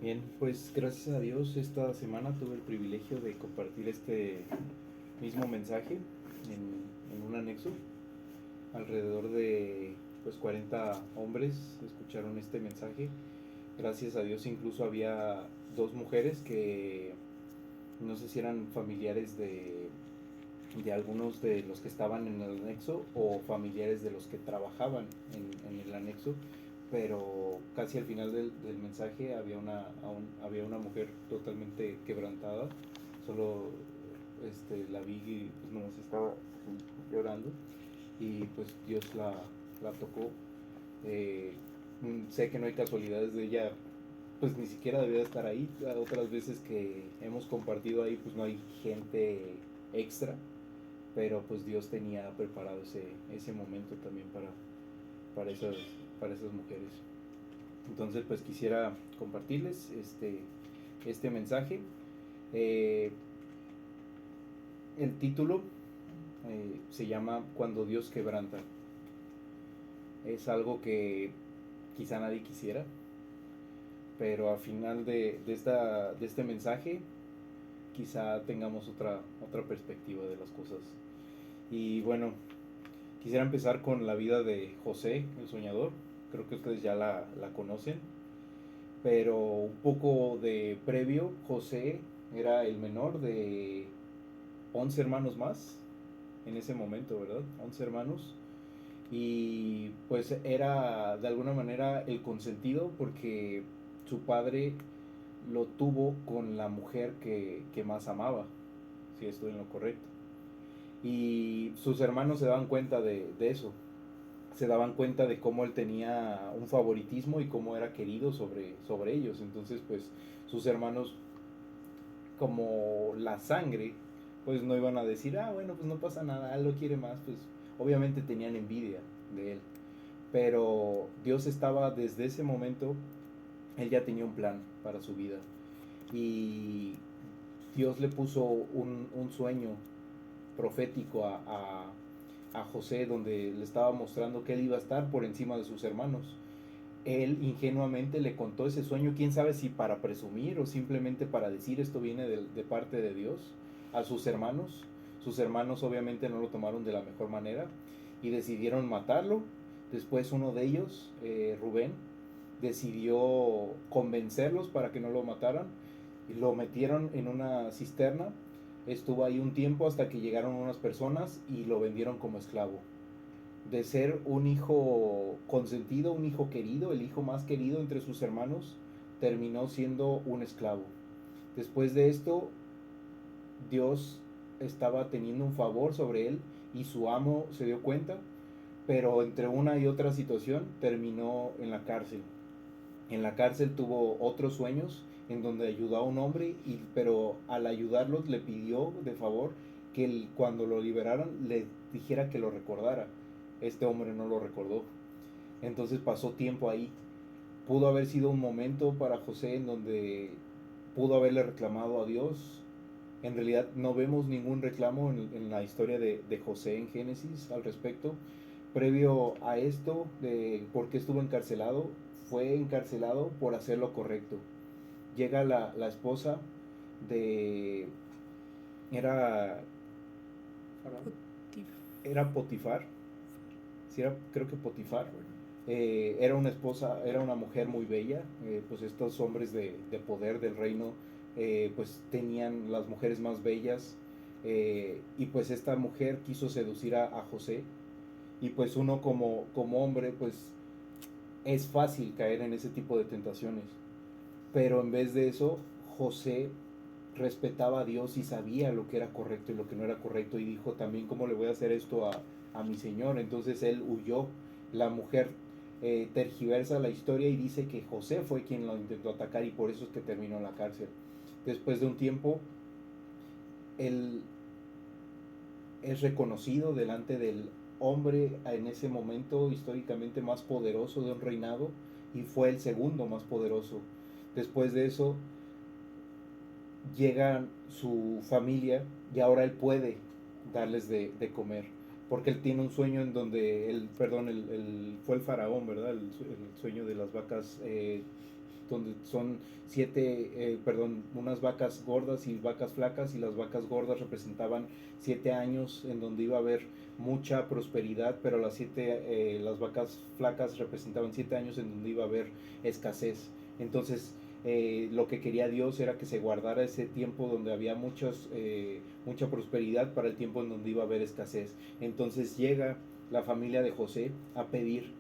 Bien, pues gracias a Dios esta semana tuve el privilegio de compartir este mismo mensaje en un anexo. Alrededor de 40 hombres escucharon este mensaje. Gracias a Dios incluso había dos mujeres que no sé si eran familiares de algunos de los que estaban en el anexo o familiares de los que trabajaban en el anexo, pero casi al final del mensaje había una mujer totalmente quebrantada. Solo la vi y pues nomás estaba llorando y pues Dios la tocó. Eh, Sé que no hay casualidades de ella, pues ni siquiera debía estar ahí. Otras veces que hemos compartido ahí pues no hay gente extra, pero pues Dios tenía preparado ese momento también para, esas, para esas mujeres. Entonces pues quisiera compartirles este mensaje. Eh, el título se llama Cuando Dios quebranta. Es algo que quizá nadie quisiera, pero al final de este mensaje quizá tengamos otra perspectiva de las cosas. Y bueno, quisiera empezar con la vida de José, el soñador. Creo que ustedes ya la conocen, pero un poco de previo. José era el menor de 11 hermanos más en ese momento, ¿verdad? 11 hermanos. Y pues era de alguna manera el consentido porque su padre lo tuvo con la mujer que más amaba, si estoy en lo correcto. Y sus hermanos se daban cuenta de eso, se daban cuenta de cómo él tenía un favoritismo y cómo era querido sobre ellos. Entonces, pues sus hermanos, como la sangre, pues no iban a decir, ah, bueno, pues no pasa nada, él lo quiere más. Pues obviamente tenían envidia de él. Pero Dios estaba desde ese momento, él ya tenía un plan para su vida. Y Dios le puso un sueño profético a José, donde le estaba mostrando que él iba a estar por encima de sus hermanos. Él ingenuamente le contó ese sueño, quién sabe si para presumir o simplemente para decir esto viene de parte de Dios, a sus hermanos. Sus hermanos obviamente no lo tomaron de la mejor manera y decidieron matarlo. Después uno de ellos, Rubén, decidió convencerlos para que no lo mataran y lo metieron en una cisterna. Estuvo ahí un tiempo hasta que llegaron unas personas y lo vendieron como esclavo. De ser un hijo consentido, un hijo querido, el hijo más querido entre sus hermanos, terminó siendo un esclavo. Después de esto, Dios estaba teniendo un favor sobre él y su amo se dio cuenta, pero entre una y otra situación terminó en la cárcel. En la cárcel tuvo otros sueños en donde ayudó a un hombre, pero al ayudarlos le pidió de favor que cuando lo liberaran le dijera que lo recordara. Este hombre no lo recordó. Entonces pasó tiempo ahí. Pudo haber sido un momento para José en donde pudo haberle reclamado a Dios. En realidad no vemos ningún reclamo en la historia de José en Génesis al respecto. Previo a esto, de por qué estuvo encarcelado, fue encarcelado por hacer lo correcto. Llega la esposa de... Era, era Potifar, sí era, creo que Potifar. Era una esposa, era una mujer muy bella. Pues estos hombres de poder del reino, pues tenían las mujeres más bellas. Y pues esta mujer quiso seducir a José. Y pues uno como hombre, pues es fácil caer en ese tipo de tentaciones. Pero en vez de eso, José respetaba a Dios y sabía lo que era correcto y lo que no era correcto. Y dijo también, ¿cómo le voy a hacer esto a mi Señor? Entonces él huyó. La mujer tergiversa la historia y dice que José fue quien lo intentó atacar y por eso es que terminó en la cárcel. Después de un tiempo, él es reconocido delante del hombre en ese momento históricamente más poderoso de un reinado y fue el segundo más poderoso. Después de eso llega su familia y ahora él puede darles de comer porque él tiene un sueño en donde fue el faraón, ¿verdad? El sueño de las vacas donde son unas vacas gordas y vacas flacas, y las vacas gordas representaban 7 años en donde iba a haber mucha prosperidad, pero las vacas flacas representaban 7 años en donde iba a haber escasez. Entonces, lo que quería Dios era que se guardara ese tiempo donde había mucha prosperidad para el tiempo en donde iba a haber escasez. Entonces llega la familia de José a pedir.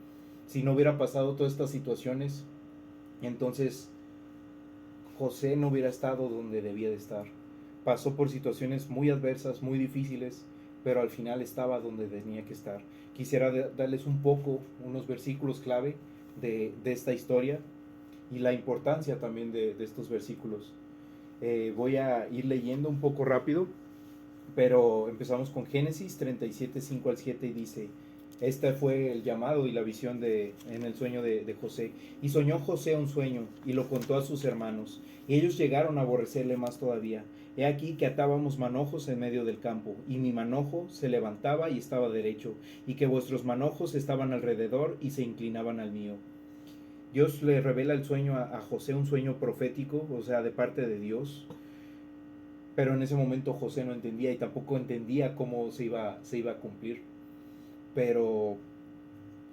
Si no hubiera pasado todas estas situaciones, entonces José no hubiera estado donde debía de estar. Pasó por situaciones muy adversas, muy difíciles, pero al final estaba donde tenía que estar. Quisiera darles unos versículos clave de esta historia y la importancia también de estos versículos. Voy a ir leyendo un poco rápido, pero empezamos con Génesis 37, 5 al 7, y dice: este fue el llamado y la visión en el sueño de José. Y soñó José un sueño, y lo contó a sus hermanos, y ellos llegaron a aborrecerle más todavía. He aquí que atábamos manojos en medio del campo, y mi manojo se levantaba y estaba derecho, y que vuestros manojos estaban alrededor y se inclinaban al mío. Dios le revela el sueño a José, un sueño profético, o sea, de parte de Dios. Pero en ese momento José no entendía, y tampoco entendía cómo se iba a cumplir. Pero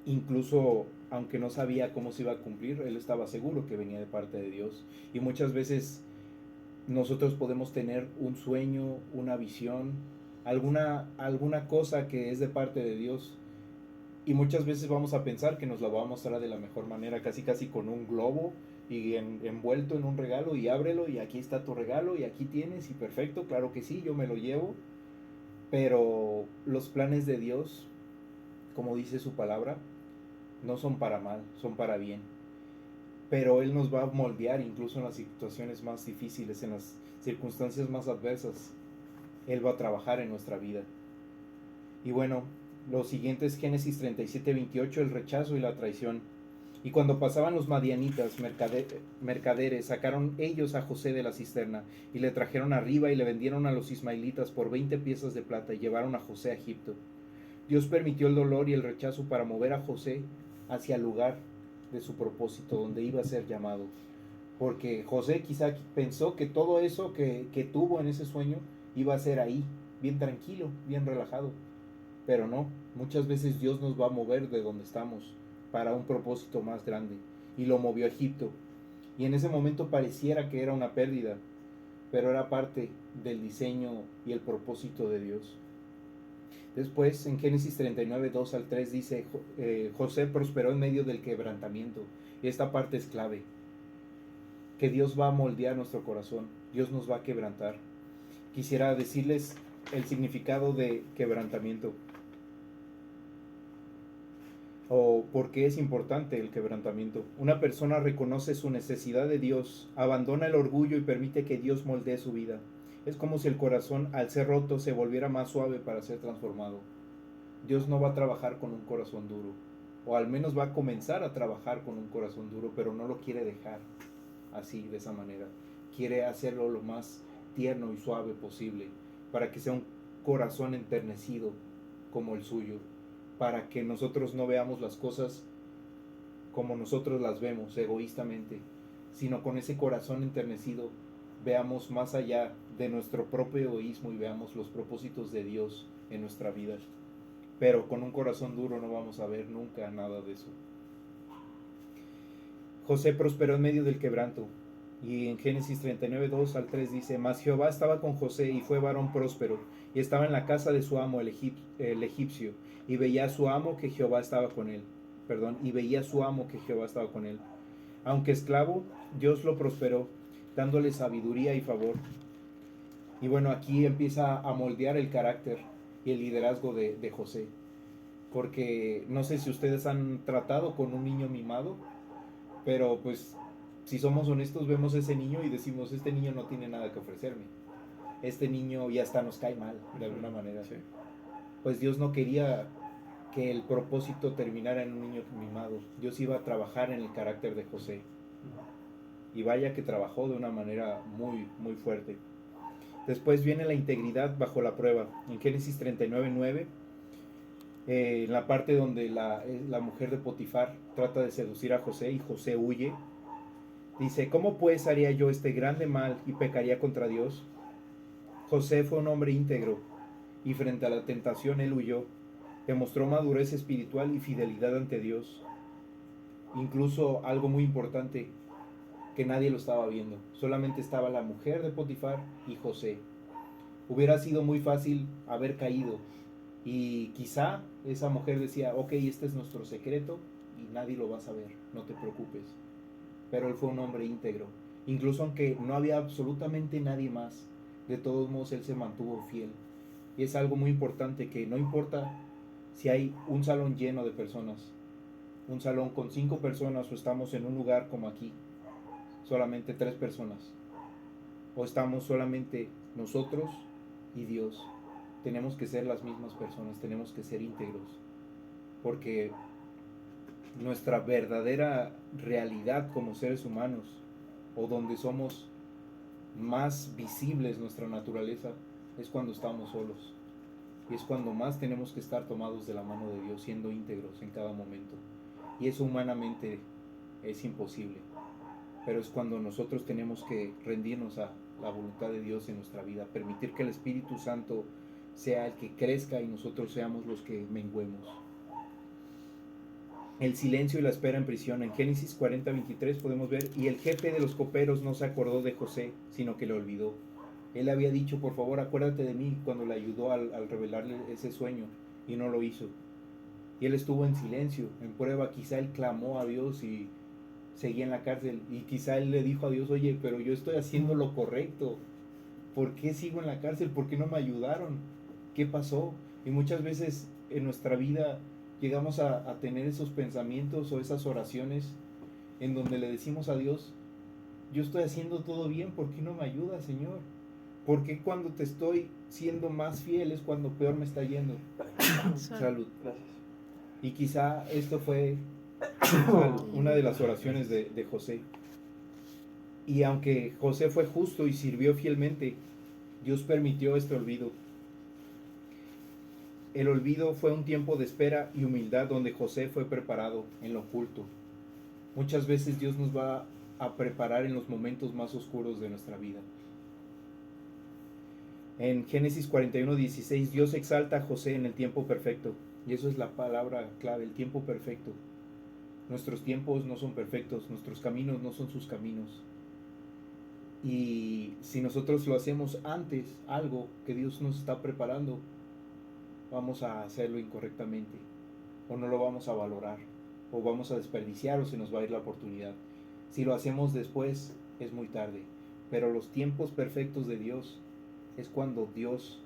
incluso aunque no sabía cómo se iba a cumplir, él estaba seguro que venía de parte de Dios. Y muchas veces nosotros podemos tener un sueño, una visión, alguna cosa que es de parte de Dios, y muchas veces vamos a pensar que nos la va a mostrar de la mejor manera, casi con un globo y envuelto en un regalo, y ábrelo y aquí está tu regalo y aquí tienes, y perfecto, claro que sí, yo me lo llevo. Pero los planes de Dios, como dice su palabra, no son para mal, son para bien. Pero Él nos va a moldear incluso en las situaciones más difíciles, en las circunstancias más adversas. Él va a trabajar en nuestra vida. Y bueno, lo siguiente es Génesis 37, 28, el rechazo y la traición. Y cuando pasaban los madianitas, mercaderes, sacaron ellos a José de la cisterna, y le trajeron arriba y le vendieron a los ismaelitas por 20 piezas de plata, y llevaron a José a Egipto. Dios permitió el dolor y el rechazo para mover a José hacia el lugar de su propósito, donde iba a ser llamado. Porque José quizá pensó que todo eso que tuvo en ese sueño iba a ser ahí, bien tranquilo, bien relajado. Pero no, muchas veces Dios nos va a mover de donde estamos para un propósito más grande. Y lo movió a Egipto. Y en ese momento pareciera que era una pérdida, pero era parte del diseño y el propósito de Dios. Después, en Génesis 39, 2 al 3 dice: José prosperó en medio del quebrantamiento. Y esta parte es clave, que Dios va a moldear nuestro corazón, Dios nos va a quebrantar. Quisiera decirles el significado de quebrantamiento, o por qué es importante el quebrantamiento. Una persona reconoce su necesidad de Dios, abandona el orgullo y permite que Dios moldee su vida. Es como si el corazón, al ser roto, se volviera más suave para ser transformado. Dios no va a trabajar con un corazón duro, o al menos va a comenzar a trabajar con un corazón duro, pero no lo quiere dejar así, de esa manera. Quiere hacerlo lo más tierno y suave posible, para que sea un corazón enternecido como el suyo, para que nosotros no veamos las cosas como nosotros las vemos, egoístamente, sino con ese corazón enternecido veamos más allá de nuestro propio egoísmo y veamos los propósitos de Dios en nuestra vida. Pero con un corazón duro no vamos a ver nunca nada de eso. José prosperó en medio del quebranto. Y en Génesis 39, 2 al 3 dice: Mas Jehová estaba con José, y fue varón próspero, y estaba en la casa de su amo el egipcio, y veía a su amo que Jehová estaba con él. Aunque esclavo, Dios lo prosperó, dándole sabiduría y favor. Y bueno, aquí empieza a moldear el carácter y el liderazgo de José. Porque no sé si ustedes han tratado con un niño mimado, pero pues si somos honestos vemos a ese niño y decimos: este niño no tiene nada que ofrecerme, este niño ya hasta nos cae mal de alguna manera. Sí. Pues Dios no quería que el propósito terminara en un niño mimado. Dios iba a trabajar en el carácter de José, y vaya que trabajó de una manera muy, muy fuerte. Después viene la integridad bajo la prueba. En Génesis 39, 9, en la parte donde la mujer de Potifar trata de seducir a José y José huye, Dice, ¿cómo pues haría yo este grande mal y pecaría contra Dios? José fue un hombre íntegro y frente a la tentación él huyó. Demostró madurez espiritual y fidelidad ante Dios. Incluso algo muy importante, que nadie lo estaba viendo. Solamente estaba la mujer de Potifar y José. Hubiera sido muy fácil haber caído. Y quizá esa mujer decía, ok, este es nuestro secreto y nadie lo va a saber, no te preocupes. Pero él fue un hombre íntegro. Incluso aunque no había absolutamente nadie más, de todos modos él se mantuvo fiel. Y es algo muy importante, que no importa si hay un salón lleno de personas, un salón con 5 personas, o estamos en un lugar como aquí, solamente 3 personas, o estamos solamente nosotros y Dios. Tenemos que ser las mismas personas, tenemos que ser íntegros, porque nuestra verdadera realidad como seres humanos, o donde somos más visibles nuestra naturaleza, es cuando estamos solos. Y es cuando más tenemos que estar tomados de la mano de Dios, siendo íntegros en cada momento. Y eso humanamente es imposible. Pero es cuando nosotros tenemos que rendirnos a la voluntad de Dios en nuestra vida, permitir que el Espíritu Santo sea el que crezca y nosotros seamos los que menguemos. El silencio y la espera en prisión. En Génesis 40:23 podemos ver, y el jefe de los coperos no se acordó de José, sino que lo olvidó. Él había dicho, por favor acuérdate de mí, cuando le ayudó al revelarle ese sueño, y no lo hizo. Y él estuvo en silencio, en prueba. Quizá él clamó a Dios y seguía en la cárcel, y quizá él le dijo a Dios, oye, pero yo estoy haciendo lo correcto, ¿por qué sigo en la cárcel? ¿Por qué no me ayudaron? ¿Qué pasó? Y muchas veces en nuestra vida llegamos a tener esos pensamientos o esas oraciones en donde le decimos a Dios, yo estoy haciendo todo bien, ¿por qué no me ayudas, Señor? ¿Por qué cuando te estoy siendo más fiel es cuando peor me está yendo? Salud. Gracias. Y quizá esto fue una de las oraciones de José. Y aunque José fue justo y sirvió fielmente, Dios permitió este olvido. El olvido fue un tiempo de espera y humildad donde José fue preparado en lo oculto. Muchas veces Dios nos va a preparar en los momentos más oscuros de nuestra vida. En Génesis 41:16, Dios exalta a José en el tiempo perfecto. Y eso es la palabra clave, el tiempo perfecto. Nuestros tiempos no son perfectos, nuestros caminos no son sus caminos. Y si nosotros lo hacemos antes, algo que Dios nos está preparando, vamos a hacerlo incorrectamente, o no lo vamos a valorar, o vamos a desperdiciar, o se nos va a ir la oportunidad. Si lo hacemos después, es muy tarde. Pero los tiempos perfectos de Dios es cuando Dios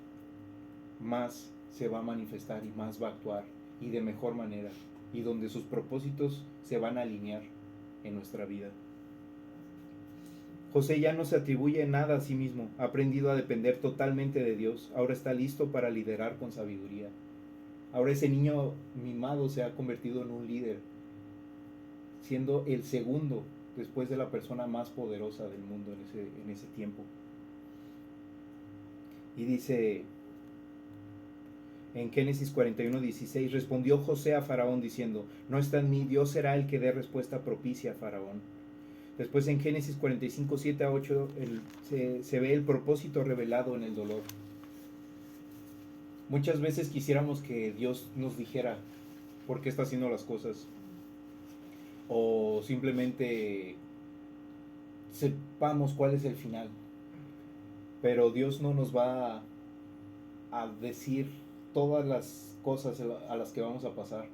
más se va a manifestar y más va a actuar, y de mejor manera, y donde sus propósitos se van a alinear en nuestra vida. José ya no se atribuye nada a sí mismo, ha aprendido a depender totalmente de Dios, ahora está listo para liderar con sabiduría. Ahora ese niño mimado se ha convertido en un líder, siendo el segundo después de la persona más poderosa del mundo en ese tiempo. Y dice en Génesis 41:16, respondió José a Faraón diciendo, no está en mí, Dios será el que dé respuesta propicia a Faraón. Después en Génesis 45:7-8 se ve el propósito revelado en el dolor. Muchas veces quisiéramos que Dios nos dijera por qué está haciendo las cosas, o simplemente sepamos cuál es el final. Pero Dios no nos va a decir todas las cosas a las que vamos a pasar.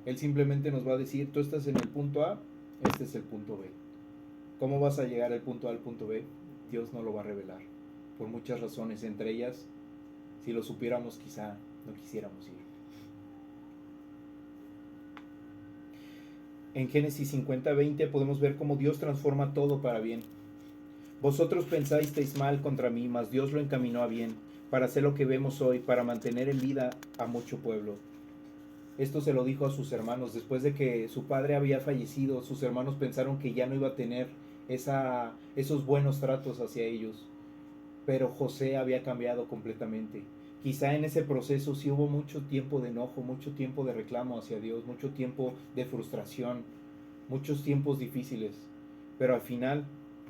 Él simplemente nos va a decir, tú estás en el punto A, este es el punto B. ¿Cómo vas a llegar al punto A al punto B? Dios no lo va a revelar, por muchas razones, entre ellas, si lo supiéramos quizá no quisiéramos ir. En Génesis 50:20 podemos ver cómo Dios transforma todo para bien. Vosotros pensasteis mal contra mí, mas Dios lo encaminó a bien, para hacer lo que vemos hoy, para mantener en vida a mucho pueblo. Esto se lo dijo a sus hermanos. Después de que su padre había fallecido, sus hermanos pensaron que ya no iba a tener esos buenos tratos hacia ellos. Pero José había cambiado completamente. Quizá en ese proceso sí hubo mucho tiempo de enojo, mucho tiempo de reclamo hacia Dios, mucho tiempo de frustración, muchos tiempos difíciles. Pero al final,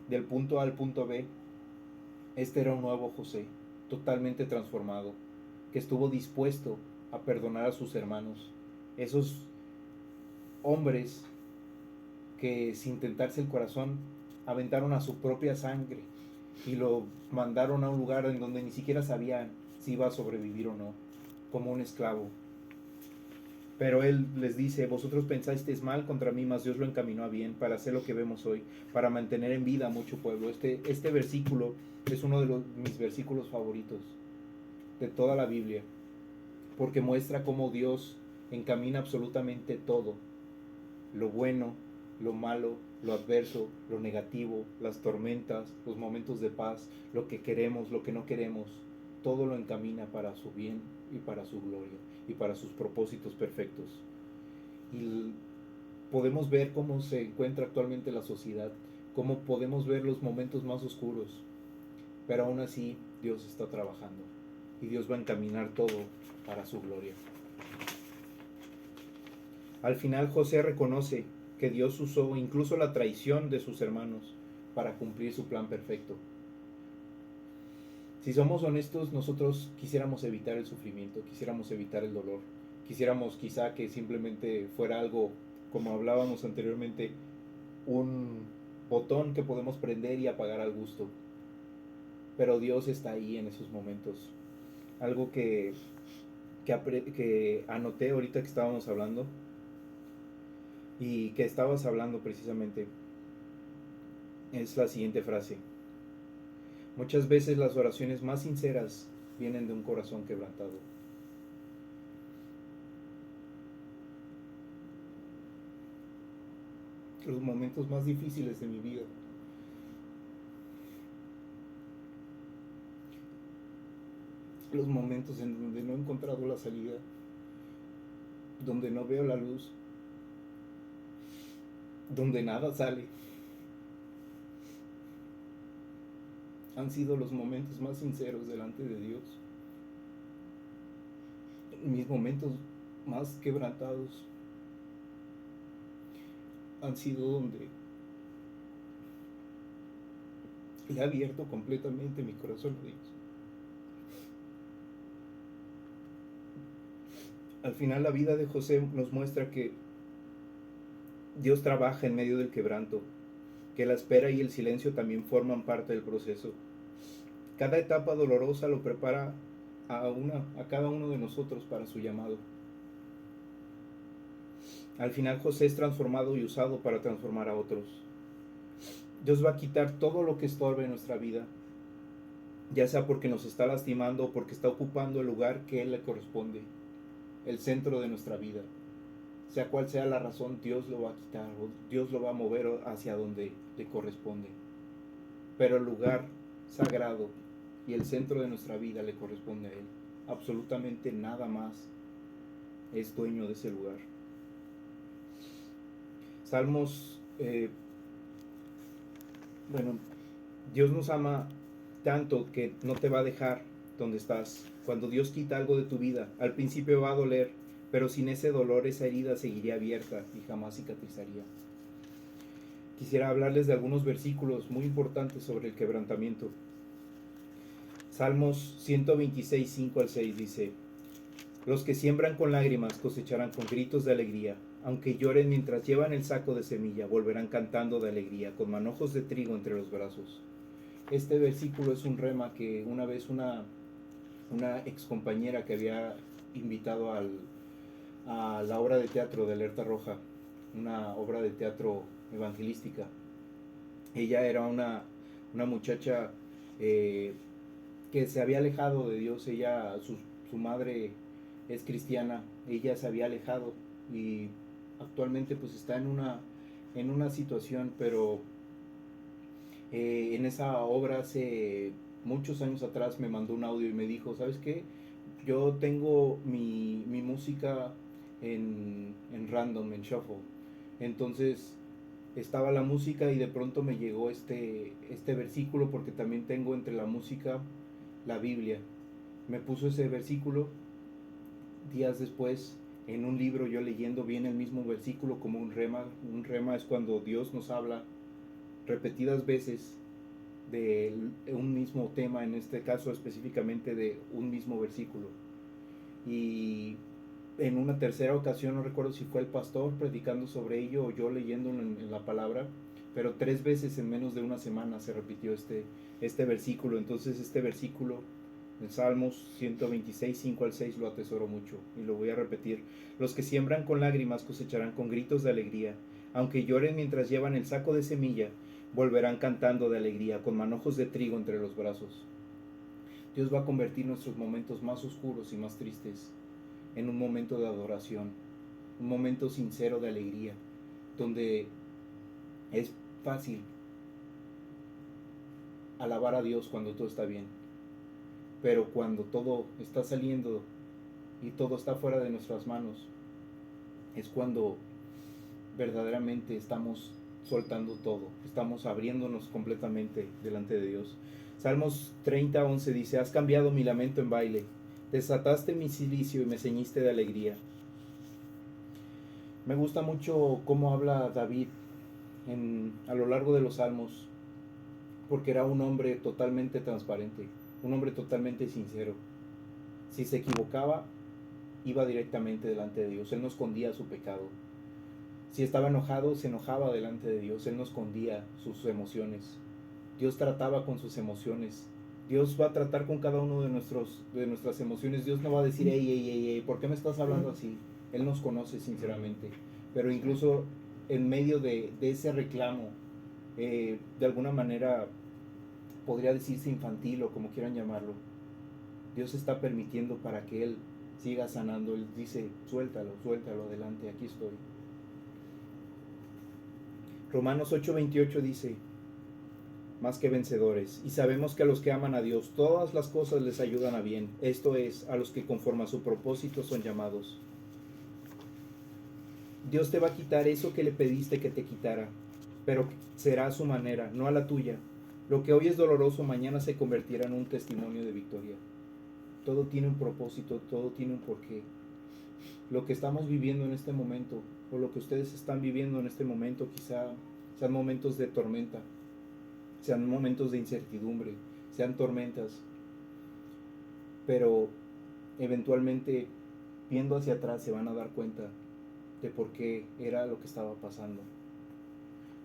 del punto A al punto B, este era un nuevo José, totalmente transformado, que estuvo dispuesto a perdonar a sus hermanos, esos hombres que sin tentarse el corazón aventaron a su propia sangre y lo mandaron a un lugar en donde ni siquiera sabían si iba a sobrevivir o no, como un esclavo. Pero él les dice: vosotros pensasteis mal contra mí, mas Dios lo encaminó a bien para hacer lo que vemos hoy, para mantener en vida a mucho pueblo. Este versículo es uno de mis versículos favoritos de toda la Biblia, porque muestra cómo Dios encamina absolutamente todo, lo bueno, lo malo, lo adverso, lo negativo, las tormentas, los momentos de paz, lo que queremos, lo que no queremos, todo lo encamina para su bien y para su gloria y para sus propósitos perfectos. Y podemos ver cómo se encuentra actualmente la sociedad, cómo podemos ver los momentos más oscuros, pero aún así Dios está trabajando y Dios va a encaminar todo para su gloria. Al final José reconoce que Dios usó incluso la traición de sus hermanos para cumplir su plan perfecto. Si somos honestos, nosotros quisiéramos evitar el sufrimiento, quisiéramos evitar el dolor, quisiéramos quizá que simplemente fuera algo, como hablábamos anteriormente, un botón que podemos prender y apagar al gusto. Pero Dios está ahí en esos momentos. Algo que anoté ahorita que estábamos hablando y que estabas hablando precisamente es la siguiente frase: muchas veces las oraciones más sinceras vienen de un corazón quebrantado. Los momentos más difíciles de mi vida, los momentos en donde no he encontrado la salida, donde no veo la luz, donde nada sale, han sido los momentos más sinceros delante de Dios. Mis momentos más quebrantados han sido donde le he abierto completamente mi corazón a Dios. Al final la vida de José nos muestra que Dios trabaja en medio del quebranto, que la espera y el silencio también forman parte del proceso. Cada etapa dolorosa lo prepara a cada uno de nosotros para su llamado. Al final José es transformado y usado para transformar a otros. Dios va a quitar todo lo que estorbe en nuestra vida, ya sea porque nos está lastimando o porque está ocupando el lugar que Él le corresponde, el centro de nuestra vida. Sea cual sea la razón, Dios lo va a quitar o Dios lo va a mover hacia donde le corresponde. Pero el lugar sagrado y el centro de nuestra vida le corresponde a Él. Absolutamente nada más es dueño de ese lugar. Salmos, Dios nos ama tanto que no te va a dejar donde estás. Cuando Dios quita algo de tu vida, al principio va a doler, pero sin ese dolor esa herida seguiría abierta y jamás cicatrizaría. Quisiera hablarles de algunos versículos muy importantes sobre el quebrantamiento. Salmos 126, 5 al 6 dice: los que siembran con lágrimas cosecharán con gritos de alegría. Aunque lloren mientras llevan el saco de semilla, volverán cantando de alegría, con manojos de trigo entre los brazos. Este versículo es un rema que una vez una ex compañera que había invitado a la obra de teatro de Alerta Roja, una obra de teatro evangelística. Ella era una muchacha que se había alejado de Dios. Su madre es cristiana, ella se había alejado y actualmente pues está en una situación, pero en esa obra hace muchos años atrás me mandó un audio y me dijo: ¿sabes qué? Yo tengo mi música en random, en shuffle. Entonces estaba la música y de pronto me llegó este versículo, porque también tengo entre la música la Biblia. Me puso ese versículo. Días después, en un libro yo leyendo, viene el mismo versículo como un rema. Un rema es cuando Dios nos habla repetidas veces de un mismo tema, en este caso específicamente de un mismo versículo. Y en una tercera ocasión, no recuerdo si fue el pastor predicando sobre ello o yo leyéndolo en la palabra, pero 3 veces en menos de una semana se repitió este versículo. Entonces este versículo en Salmos 126, 5 al 6 lo atesoro mucho y lo voy a repetir. Los que siembran con lágrimas cosecharán con gritos de alegría. Aunque lloren mientras llevan el saco de semilla, volverán cantando de alegría con manojos de trigo entre los brazos. Dios va a convertir nuestros momentos más oscuros y más tristes en un momento de adoración, un momento sincero de alegría, donde es fácil alabar a Dios cuando todo está bien, pero cuando todo está saliendo y todo está fuera de nuestras manos, es cuando verdaderamente estamos soltando todo, estamos abriéndonos completamente delante de Dios. Salmos 30:11 dice: has cambiado mi lamento en baile, desataste mi cilicio y me ceñiste de alegría. Me gusta mucho cómo habla David a lo largo de los salmos, porque era un hombre totalmente transparente, un hombre totalmente sincero. Si se equivocaba, iba directamente delante de Dios, él no escondía su pecado. Si estaba enojado, se enojaba delante de Dios, él no escondía sus emociones. Dios trataba con sus emociones. Dios va a tratar con cada uno de nuestras emociones. Dios no va a decir: hey, ¿por qué me estás hablando así? Él nos conoce sinceramente. Pero incluso en medio de ese reclamo, de alguna manera podría decirse infantil o como quieran llamarlo, Dios está permitiendo para que Él siga sanando. Él dice: suéltalo, adelante, aquí estoy. Romanos 8:28 dice: más que vencedores, y sabemos que a los que aman a Dios todas las cosas les ayudan a bien, esto es, a los que conforme a su propósito son llamados. Dios te va a quitar eso que le pediste que te quitara, pero será a su manera, no a la tuya. Lo que hoy es doloroso, mañana se convertirá en un testimonio de victoria. Todo tiene un propósito, todo tiene un porqué. Lo que estamos viviendo en este momento, o lo que ustedes están viviendo en este momento, quizá sean momentos de tormenta, sean momentos de incertidumbre, sean tormentas, pero eventualmente, viendo hacia atrás, se van a dar cuenta de por qué era lo que estaba pasando.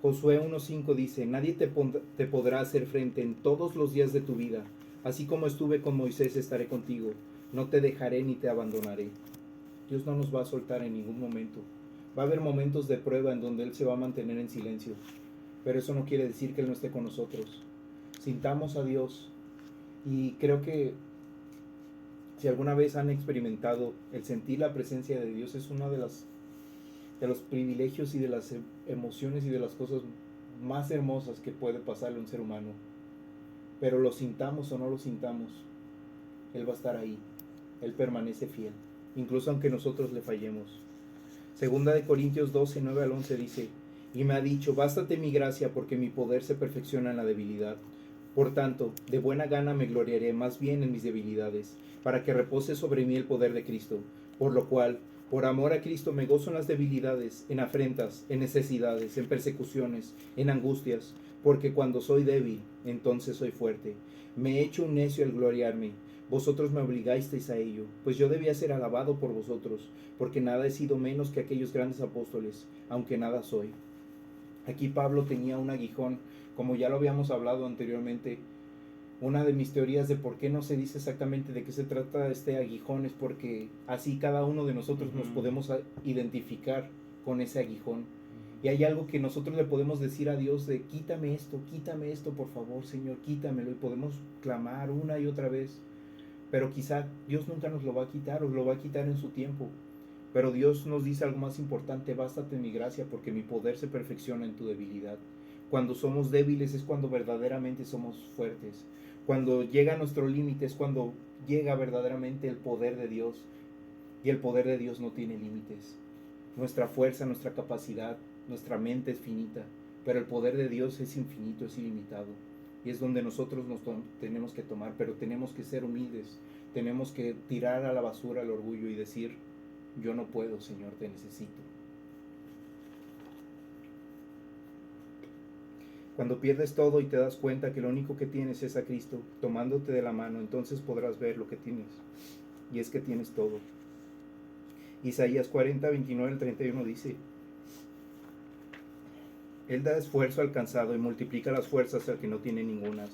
Josué 1:5 dice: nadie te podrá hacer frente en todos los días de tu vida. Así como estuve con Moisés, estaré contigo. No te dejaré ni te abandonaré. Dios no nos va a soltar en ningún momento. Va a haber momentos de prueba en donde Él se va a mantener en silencio, pero eso no quiere decir que Él no esté con nosotros. Sintamos a Dios, y creo que si alguna vez han experimentado el sentir la presencia de Dios, es uno de los privilegios y de las emociones y de las cosas más hermosas que puede pasarle a un ser humano. Pero lo sintamos o no lo sintamos, Él va a estar ahí. Él permanece fiel, incluso aunque nosotros le fallemos. Segunda de Corintios 12:9-11 dice: y me ha dicho: bástate mi gracia, porque mi poder se perfecciona en la debilidad. Por tanto, de buena gana me gloriaré más bien en mis debilidades, para que repose sobre mí el poder de Cristo. Por lo cual, por amor a Cristo, me gozo en las debilidades, en afrentas, en necesidades, en persecuciones, en angustias, porque cuando soy débil, entonces soy fuerte. Me he hecho un necio al gloriarme. Vosotros me obligasteis a ello, pues yo debía ser alabado por vosotros, porque nada he sido menos que aquellos grandes apóstoles, aunque nada soy. Aquí Pablo tenía un aguijón, como ya lo habíamos hablado anteriormente. Una de mis teorías de por qué no se dice exactamente de qué se trata este aguijón es porque así cada uno de nosotros nos podemos identificar con ese aguijón. Y hay algo que nosotros le podemos decir a Dios de: quítame esto, por favor, Señor, quítamelo. Y podemos clamar una y otra vez. Pero quizá Dios nunca nos lo va a quitar, o lo va a quitar en su tiempo. Pero Dios nos dice algo más importante: bástate mi gracia, porque mi poder se perfecciona en tu debilidad. Cuando somos débiles es cuando verdaderamente somos fuertes. Cuando llega nuestro límite es cuando llega verdaderamente el poder de Dios. Y el poder de Dios no tiene límites. Nuestra fuerza, nuestra capacidad, nuestra mente es finita, pero el poder de Dios es infinito, es ilimitado. Y es donde nosotros nos tenemos que tomar, pero tenemos que ser humildes. Tenemos que tirar a la basura el orgullo y decir: yo no puedo, Señor, te necesito. Cuando pierdes todo y te das cuenta que lo único que tienes es a Cristo, tomándote de la mano, entonces podrás ver lo que tienes. Y es que tienes todo. Isaías 40, 29 al 31 dice: Él da esfuerzo al cansado y multiplica las fuerzas al que no tiene ningunas.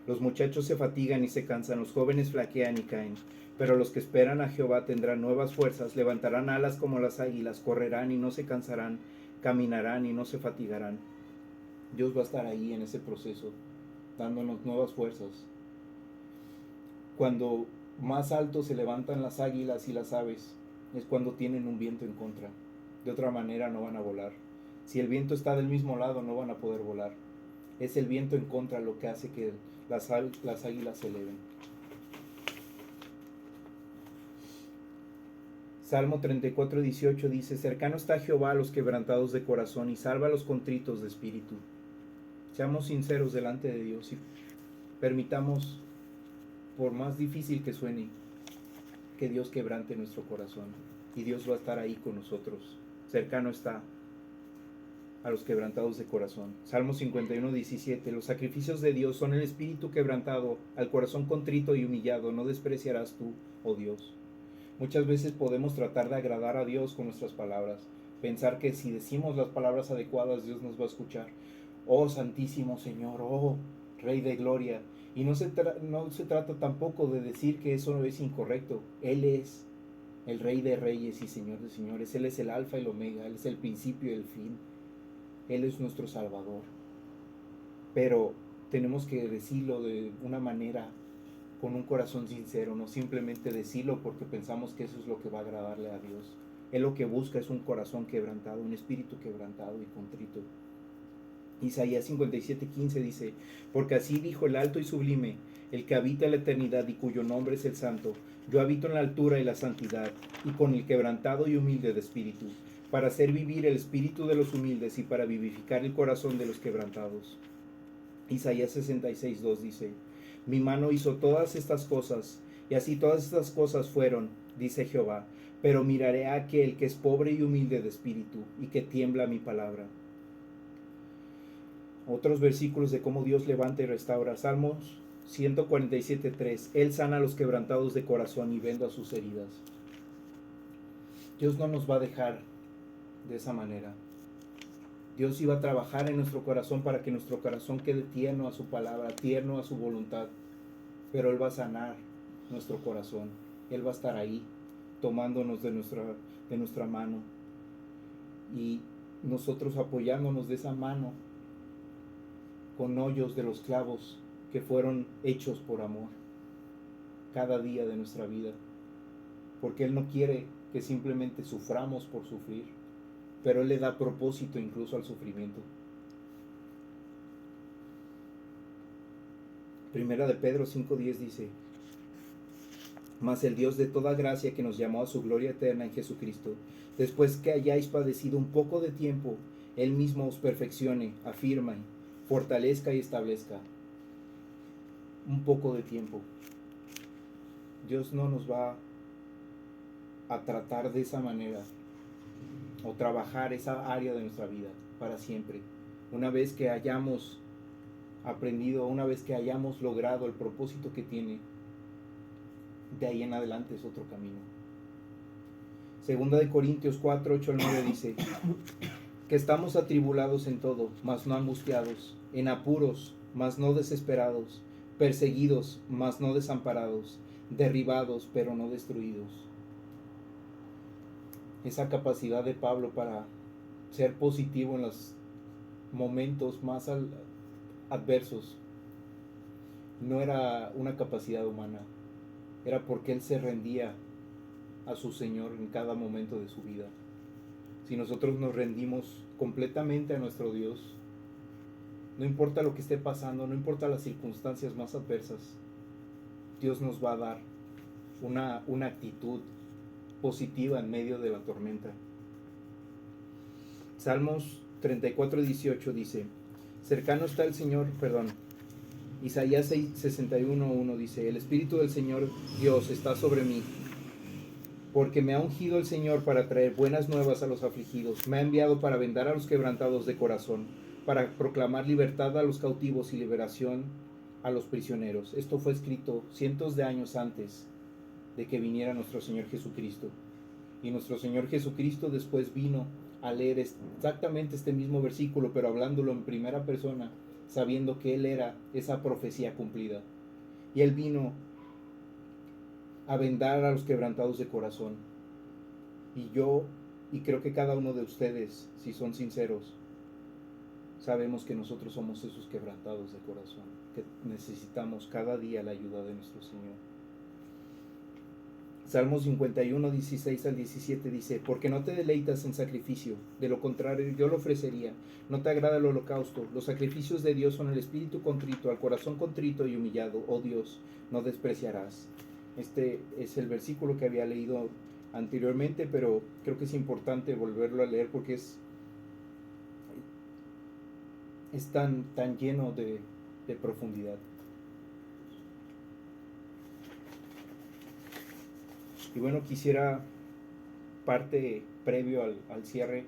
Los muchachos se fatigan y se cansan, los jóvenes flaquean y caen. Pero los que esperan a Jehová tendrán nuevas fuerzas, levantarán alas como las águilas, correrán y no se cansarán, caminarán y no se fatigarán. Dios va a estar ahí en ese proceso, dándonos nuevas fuerzas. Cuando más alto se levantan las águilas y las aves, es cuando tienen un viento en contra. De otra manera no van a volar. Si el viento está del mismo lado, no van a poder volar. Es el viento en contra lo que hace que las águilas se eleven. Salmo 34, 18 dice: cercano está Jehová a los quebrantados de corazón y salva a los contritos de espíritu. Seamos sinceros delante de Dios y permitamos, por más difícil que suene, que Dios quebrante nuestro corazón. Y Dios va a estar ahí con nosotros. Cercano está a los quebrantados de corazón. Salmo 51, 17. Los sacrificios de Dios son el espíritu quebrantado, al corazón contrito y humillado no despreciarás tú, oh Dios. Muchas veces podemos tratar de agradar a Dios con nuestras palabras, pensar que si decimos las palabras adecuadas Dios nos va a escuchar. Oh Santísimo Señor, oh Rey de Gloria. Y no se trata tampoco de decir que eso es incorrecto. Él es el Rey de Reyes y Señor de Señores. Él es el Alfa y el Omega, Él es el principio y el fin. Él es nuestro Salvador. Pero tenemos que decirlo de una manera, con un corazón sincero, no simplemente decirlo porque pensamos que eso es lo que va a agradarle a Dios. Él lo que busca es un corazón quebrantado, un espíritu quebrantado y contrito. Isaías 57:15 dice: porque así dijo el alto y sublime, el que habita en la eternidad y cuyo nombre es el Santo: yo habito en la altura y la santidad, y con el quebrantado y humilde de espíritu, para hacer vivir el espíritu de los humildes y para vivificar el corazón de los quebrantados. Isaías 66:2 dice: mi mano hizo todas estas cosas, y así todas estas cosas fueron, dice Jehová, pero miraré a aquel que es pobre y humilde de espíritu, y que tiembla a mi palabra. Otros versículos de cómo Dios levanta y restaura. Salmos 147:3. Él sana a los quebrantados de corazón y venda sus heridas. Dios no nos va a dejar de esa manera. Dios iba a trabajar en nuestro corazón para que nuestro corazón quede tierno a su palabra, tierno a su voluntad. Pero Él va a sanar nuestro corazón. Él va a estar ahí, tomándonos de nuestra mano. Y nosotros apoyándonos de esa mano con hoyos de los clavos que fueron hechos por amor cada día de nuestra vida, porque Él no quiere que simplemente suframos por sufrir, pero Él le da propósito incluso al sufrimiento. Primera de Pedro 5:10 dice: mas el Dios de toda gracia, que nos llamó a su gloria eterna en Jesucristo, después que hayáis padecido un poco de tiempo, Él mismo os perfeccione, afirme, fortalezca y establezca. Un poco de tiempo. Dios no nos va a tratar de esa manera o trabajar esa área de nuestra vida para siempre. Una vez que hayamos aprendido, una vez que hayamos logrado el propósito que tiene, de ahí en adelante es otro camino. Segunda de Corintios 4:8-9 dice: que estamos atribulados en todo, mas no angustiados, en apuros, mas no desesperados, perseguidos, mas no desamparados, derribados, pero no destruidos. Esa capacidad de Pablo para ser positivo en los momentos más adversos no era una capacidad humana, era porque él se rendía a su Señor en cada momento de su vida. Si nosotros nos rendimos completamente a nuestro Dios, no importa lo que esté pasando, no importa las circunstancias más adversas, Dios nos va a dar una actitud positiva en medio de la tormenta. Salmos 34:18 dice: cercano está el Señor, Isaías 61:1 dice: el Espíritu del Señor Dios está sobre mí, porque me ha ungido el Señor para traer buenas nuevas a los afligidos, me ha enviado para vendar a los quebrantados de corazón, para proclamar libertad a los cautivos y liberación a los prisioneros. Esto fue escrito cientos de años antes de que viniera nuestro Señor Jesucristo. Y nuestro Señor Jesucristo después vino a leer exactamente este mismo versículo, pero hablándolo en primera persona, sabiendo que Él era esa profecía cumplida. Y Él vino a vendar a los quebrantados de corazón. Y yo, y creo que cada uno de ustedes, si son sinceros, sabemos que nosotros somos esos quebrantados de corazón, que necesitamos cada día la ayuda de nuestro Señor. Salmo 51, 16 al 17 dice: porque no te deleitas en sacrificio, de lo contrario yo lo ofrecería. No te agrada el holocausto. Los sacrificios de Dios son el espíritu contrito, al corazón contrito y humillado, oh Dios, no despreciarás. Este es el versículo que había leído anteriormente, pero creo que es importante volverlo a leer porque es tan lleno de profundidad. Y bueno, quisiera, parte previo al cierre,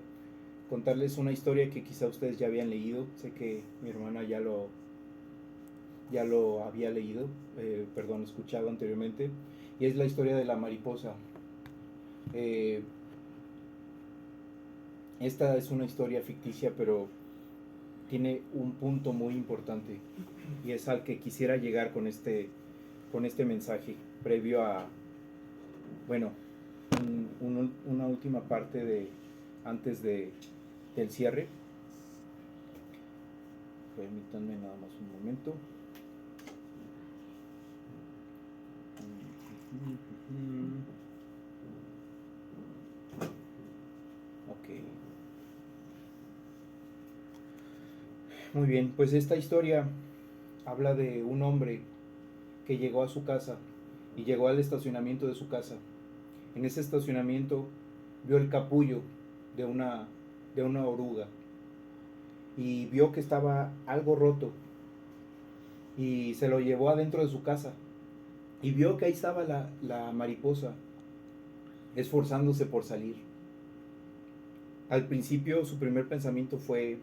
contarles una historia que quizá ustedes ya habían leído. Sé que mi hermana ya lo había leído, escuchado anteriormente, y es la historia de la mariposa. Esta es una historia ficticia, pero tiene un punto muy importante, y es al que quisiera llegar con este mensaje, previo a, bueno, una última parte antes del cierre. Permítanme nada más un momento. Ok. Muy bien, pues esta historia habla de un hombre que llegó a su casa y llegó al estacionamiento de su casa. En ese estacionamiento vio el capullo de una oruga y vio que estaba algo roto, y se lo llevó adentro de su casa y vio que ahí estaba la mariposa esforzándose por salir. Al principio su primer pensamiento fue: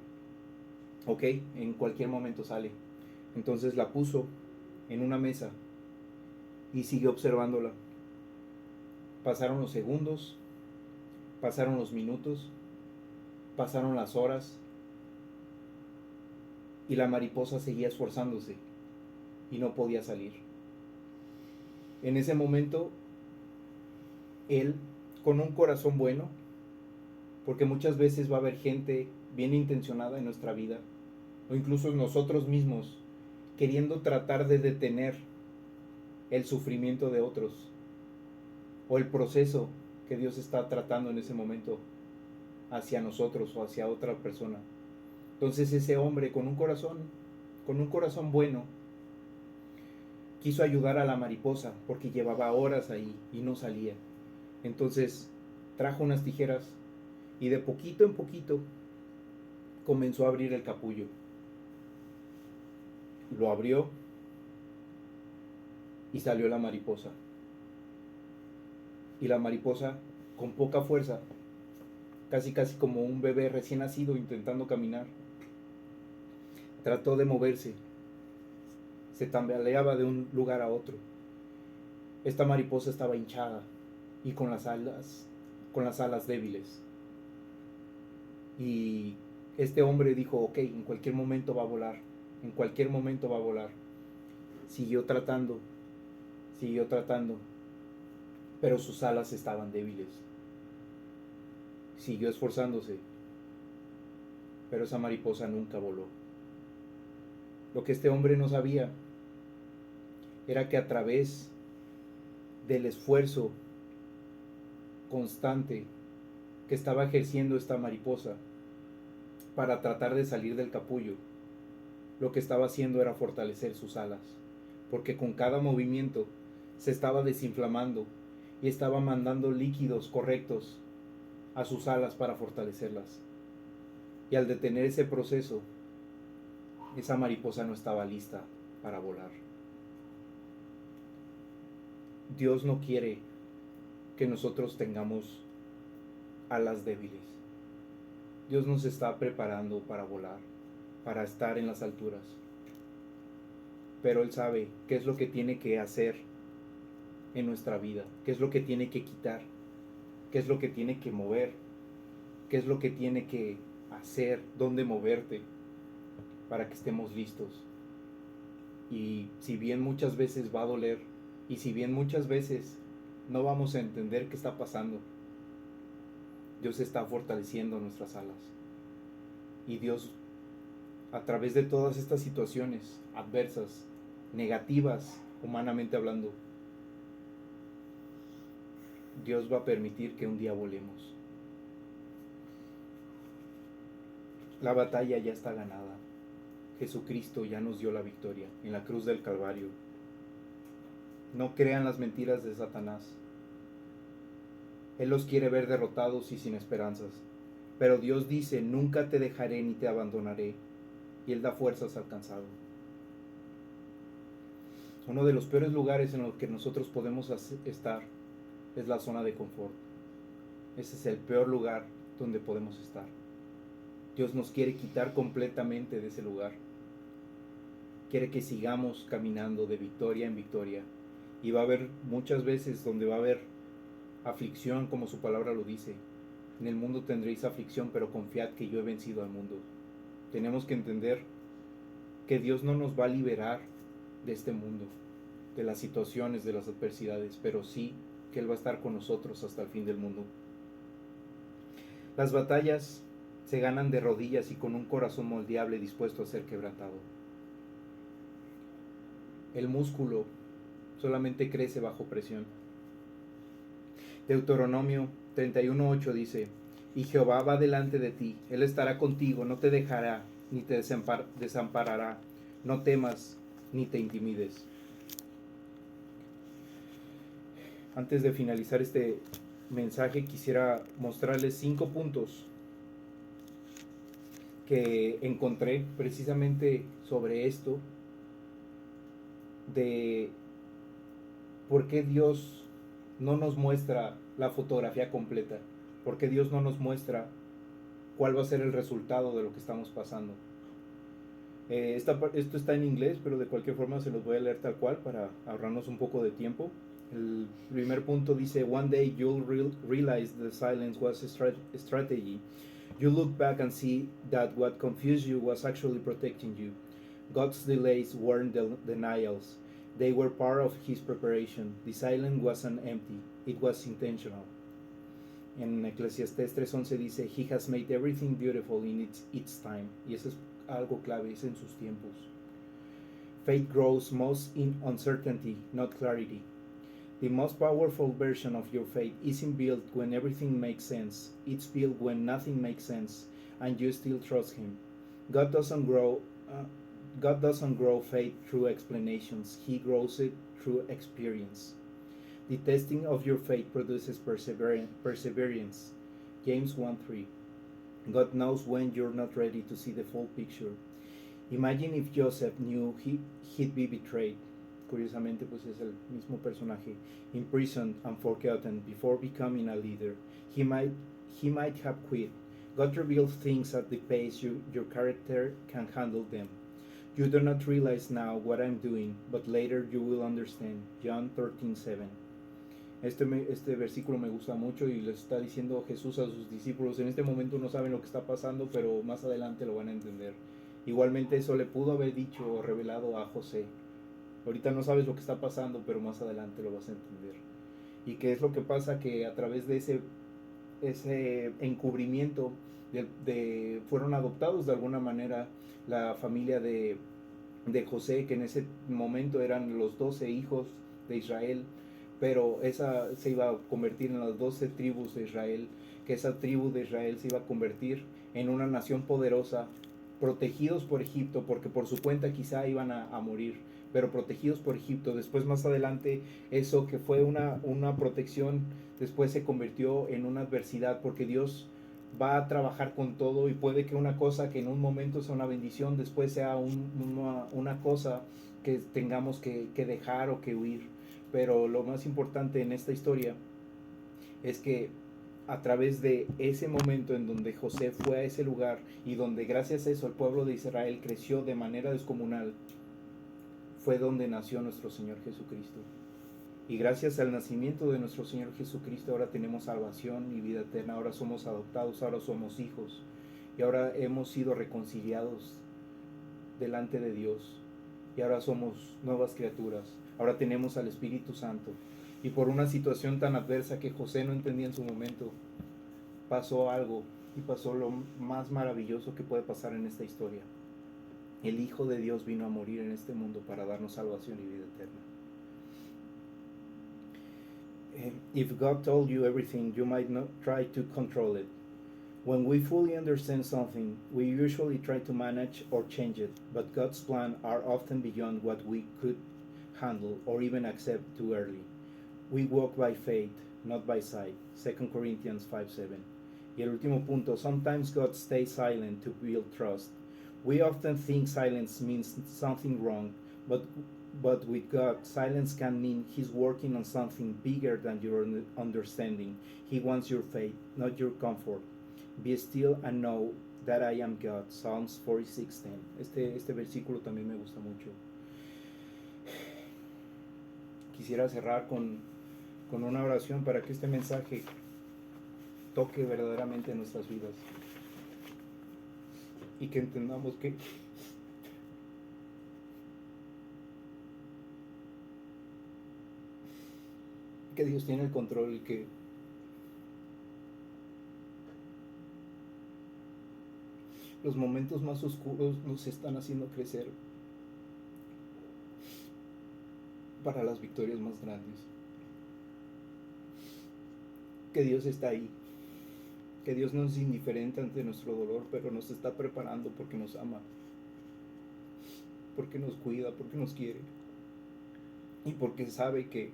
ok, en cualquier momento sale. Entonces la puso en una mesa y siguió observándola. Pasaron los segundos, pasaron los minutos, pasaron las horas, y la mariposa seguía esforzándose y no podía salir. En ese momento, él, con un corazón bueno, porque muchas veces va a haber gente bien intencionada en nuestra vida, o incluso nosotros mismos, queriendo tratar de detener el sufrimiento de otros, o el proceso que Dios está tratando en ese momento hacia nosotros o hacia otra persona. Entonces ese hombre con un corazón bueno, quiso ayudar a la mariposa porque llevaba horas ahí y no salía. Entonces trajo unas tijeras y de poquito en poquito comenzó a abrir el capullo. Lo abrió y salió la mariposa. Y la mariposa, con poca fuerza, casi como un bebé recién nacido intentando caminar, trató de moverse, se tambaleaba de un lugar a otro. Esta mariposa estaba hinchada y con las alas débiles. Y este hombre dijo: ok, en cualquier momento va a volar, en cualquier momento va a volar. Siguió tratando, pero sus alas estaban débiles. Siguió esforzándose, pero esa mariposa nunca voló. Lo que este hombre no sabía era que a través del esfuerzo constante que estaba ejerciendo esta mariposa para tratar de salir del capullo, lo que estaba haciendo era fortalecer sus alas, porque con cada movimiento se estaba desinflamando y estaba mandando líquidos correctos a sus alas para fortalecerlas. Y al detener ese proceso, esa mariposa no estaba lista para volar. Dios no quiere que nosotros tengamos alas débiles. Dios nos está preparando para volar. para estar en las alturas. Pero Él sabe qué es lo que tiene que hacer en nuestra vida, qué es lo que tiene que quitar, qué es lo que tiene que mover, qué es lo que tiene que hacer, dónde moverte para que estemos listos. Y si bien muchas veces va a doler, y si bien muchas veces no vamos a entender qué está pasando, Dios está fortaleciendo nuestras alas. Y Dios, a través de todas estas situaciones adversas, negativas, humanamente hablando, Dios va a permitir que un día volemos. La batalla ya está ganada. Jesucristo ya nos dio la victoria en la cruz del Calvario. No crean las mentiras de Satanás. Él los quiere ver derrotados y sin esperanzas. Pero Dios dice, nunca te dejaré ni te abandonaré. Y Él da fuerzas al cansado. Uno de los peores lugares en los que nosotros podemos estar es la zona de confort. Ese es el peor lugar donde podemos estar. Dios nos quiere quitar completamente de ese lugar. Quiere que sigamos caminando de victoria en victoria. Y va a haber muchas veces donde va a haber aflicción, como su palabra lo dice. En el mundo tendréis aflicción, pero confiad que yo he vencido al mundo. Tenemos que entender que Dios no nos va a liberar de este mundo, de las situaciones, de las adversidades, pero sí que Él va a estar con nosotros hasta el fin del mundo. Las batallas se ganan de rodillas y con un corazón moldeable dispuesto a ser quebrantado. El músculo solamente crece bajo presión. Deuteronomio 31:8 dice, y Jehová va delante de ti, Él estará contigo, no te dejará, ni te desamparará, no temas, ni te intimides. Antes de finalizar este mensaje, quisiera mostrarles 5 puntos que encontré precisamente sobre esto, de por qué Dios no nos muestra la fotografía completa, por qué Dios no nos muestra cuál va a ser el resultado de lo que estamos pasando. Esto está en inglés, pero de cualquier forma se los voy a leer tal cual para ahorrarnos un poco de tiempo. El primer punto dice, one day you'll realize the silence was a strategy. You look back and see that what confused you was actually protecting you. God's delays weren't denials. They were part of His preparation. The silence wasn't empty. It was intentional. En Eclesiastés 3:11 dice, He has made everything beautiful in its time. Y eso es algo clave, es en sus tiempos. Faith grows most in uncertainty, not clarity. The most powerful version of your faith isn't built when everything makes sense. It's built when nothing makes sense, and you still trust Him. God doesn't grow faith through explanations. He grows it through experience. The testing of your faith produces perseverance. James 1:3. God knows when you're not ready to see the full picture. Imagine if Joseph knew he'd be betrayed. Curiosamente, pues es el mismo personaje. Imprisoned and forgotten before becoming a leader. He might have quit. God reveals things at the pace your character can handle them. You do not realize now what I'm doing, but later you will understand. John 13:7. Este versículo me gusta mucho y les está diciendo Jesús a sus discípulos, en este momento no saben lo que está pasando, pero más adelante lo van a entender. Igualmente eso le pudo haber dicho o revelado a José. Ahorita no sabes lo que está pasando, pero más adelante lo vas a entender. ¿Y qué es lo que pasa? Que a través de ese encubrimiento fueron adoptados de alguna manera la familia de José, que en ese momento eran los 12 hijos de Israel, pero esa se iba a convertir en las 12 tribus de Israel, que esa tribu de Israel se iba a convertir en una nación poderosa, protegidos por Egipto, porque por su cuenta quizá iban a morir, pero protegidos por Egipto. Después, más adelante, eso que fue una protección, después se convirtió en una adversidad, porque Dios va a trabajar con todo y puede que una cosa que en un momento sea una bendición, después sea una cosa que tengamos que dejar o que huir. Pero lo más importante en esta historia es que a través de ese momento en donde José fue a ese lugar y donde gracias a eso el pueblo de Israel creció de manera descomunal, fue donde nació nuestro Señor Jesucristo. Y gracias al nacimiento de nuestro Señor Jesucristo ahora tenemos salvación y vida eterna, ahora somos adoptados, ahora somos hijos y ahora hemos sido reconciliados delante de Dios y ahora somos nuevas criaturas, ahora tenemos al Espíritu Santo. Y por una situación tan adversa que José no entendía en su momento, pasó algo y pasó lo más maravilloso que puede pasar en esta historia. El Hijo de Dios vino a morir en este mundo para darnos salvación y vida eterna. If God told you everything, you might not try to control it. When we fully understand something, we usually try to manage or change it, but God's plans are often beyond what we could handle or even accept too early. We walk by faith, not by sight. 2 Corinthians 5:7. Y el último punto, sometimes God stays silent to build trust. We often think silence means something wrong, but with God, silence can mean He's working on something bigger than your understanding. He wants your faith, not your comfort. Be still and know that I am God. Psalms 46:10. Este versículo también me gusta mucho. Quisiera cerrar con una oración para que este mensaje toque verdaderamente nuestras vidas y que entendamos que Dios tiene el control y que los momentos más oscuros nos están haciendo crecer para las victorias más grandes. Que Dios está ahí, que Dios no es indiferente ante nuestro dolor, pero nos está preparando porque nos ama, porque nos cuida, porque nos quiere y porque sabe que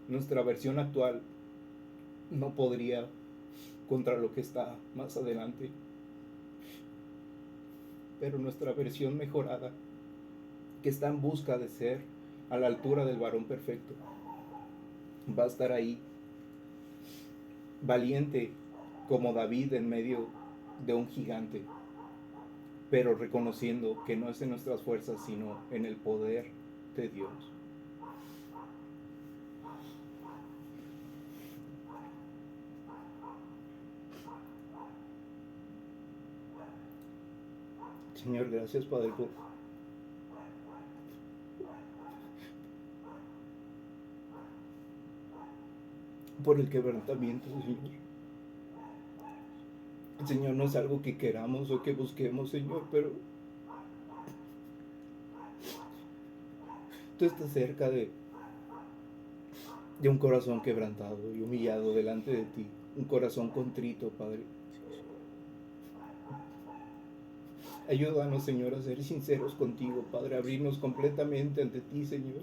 nuestra versión actual no podría contra lo que está más adelante, pero nuestra versión mejorada, que está en busca de ser a la altura del varón perfecto, va a estar ahí, valiente como David en medio de un gigante, pero reconociendo que no es en nuestras fuerzas, sino en el poder de Dios. Señor, gracias, Padre, por el quebrantamiento, Señor. Señor, no es algo que queramos o que busquemos, Señor, pero tú estás cerca de un corazón quebrantado y humillado delante de ti, un corazón contrito, Padre. Ayúdanos, Señor, a ser sinceros contigo, Padre, a abrirnos completamente ante ti, Señor,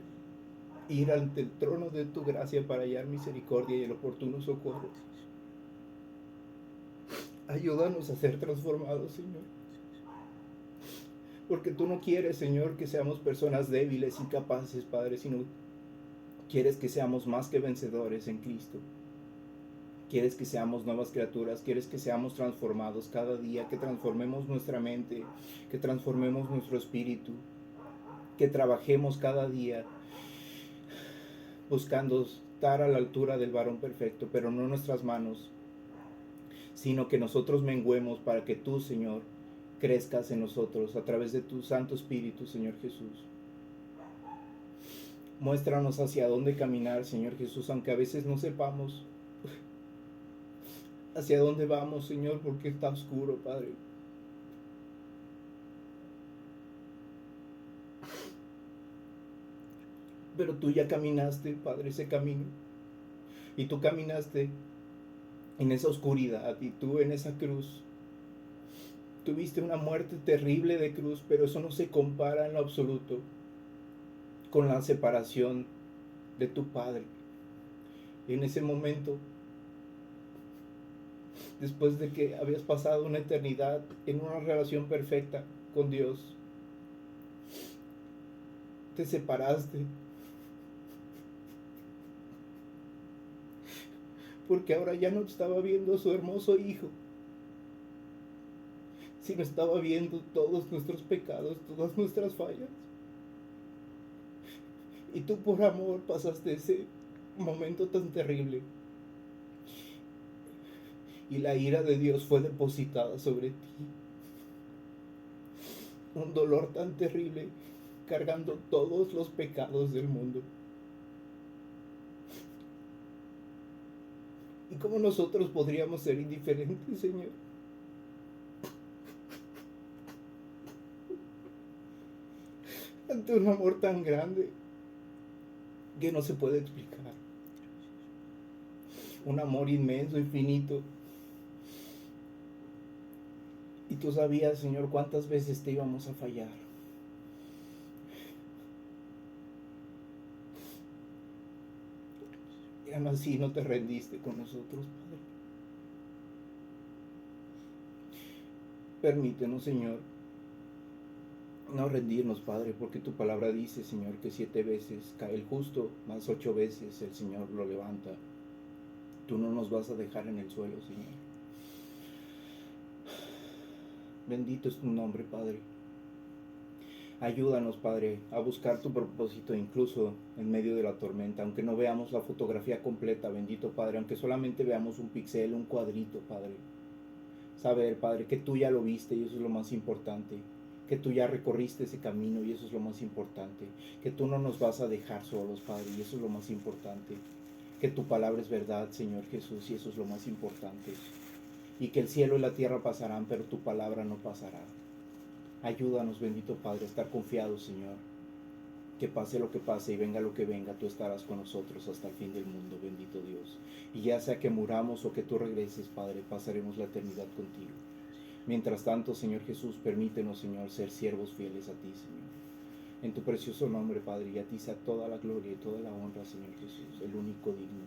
ir ante el trono de tu gracia para hallar misericordia y el oportuno socorro. Ayúdanos a ser transformados, Señor, porque tú no quieres, Señor, que seamos personas débiles, incapaces, Padre, sino quieres que seamos más que vencedores en Cristo. Quieres que seamos nuevas criaturas, quieres que seamos transformados cada día, que transformemos nuestra mente, que transformemos nuestro espíritu, que trabajemos cada día buscando estar a la altura del varón perfecto, pero no en nuestras manos, sino que nosotros menguemos para que tú, Señor, crezcas en nosotros a través de tu Santo Espíritu, Señor Jesús. Muéstranos hacia dónde caminar, Señor Jesús, aunque a veces no sepamos hacia dónde vamos, Señor, porque está oscuro, Padre. Pero tú ya caminaste, Padre, ese camino. Y tú caminaste en esa oscuridad y tú en esa cruz. Tuviste una muerte terrible de cruz, pero eso no se compara en lo absoluto con la separación de tu Padre. Y en ese momento, después de que habías pasado una eternidad en una relación perfecta con Dios, te separaste porque ahora ya no estaba viendo a su hermoso hijo, sino estaba viendo todos nuestros pecados, todas nuestras fallas. Y tú por amor pasaste ese momento tan terrible. Y la ira de Dios fue depositada sobre ti. Un dolor tan terrible, cargando todos los pecados del mundo. ¿Y cómo nosotros podríamos ser indiferentes, Señor? Ante un amor tan grande que no se puede explicar. Un amor inmenso, infinito. Y tú sabías, Señor, cuántas veces te íbamos a fallar. Y aún así no te rendiste con nosotros, Padre. Permítenos, Señor, no rendirnos, Padre, porque tu palabra dice, Señor, que 7 veces cae el justo, más 8 veces el Señor lo levanta. Tú no nos vas a dejar en el suelo, Señor. Bendito es tu nombre, Padre. Ayúdanos, Padre, a buscar tu propósito incluso en medio de la tormenta, aunque no veamos la fotografía completa, bendito Padre, aunque solamente veamos un pixel, un cuadrito, Padre. Saber, Padre, que tú ya lo viste y eso es lo más importante, que tú ya recorriste ese camino y eso es lo más importante, que tú no nos vas a dejar solos, Padre, y eso es lo más importante, que tu palabra es verdad, Señor Jesús, y eso es lo más importante, y que el cielo y la tierra pasarán, pero tu palabra no pasará. Ayúdanos, bendito Padre, a estar confiados, Señor. Que pase lo que pase y venga lo que venga, tú estarás con nosotros hasta el fin del mundo, bendito Dios. Y ya sea que muramos o que tú regreses, Padre, pasaremos la eternidad contigo. Mientras tanto, Señor Jesús, permítenos, Señor, ser siervos fieles a ti, Señor. En tu precioso nombre, Padre, y a ti sea toda la gloria y toda la honra, Señor Jesús, el único digno.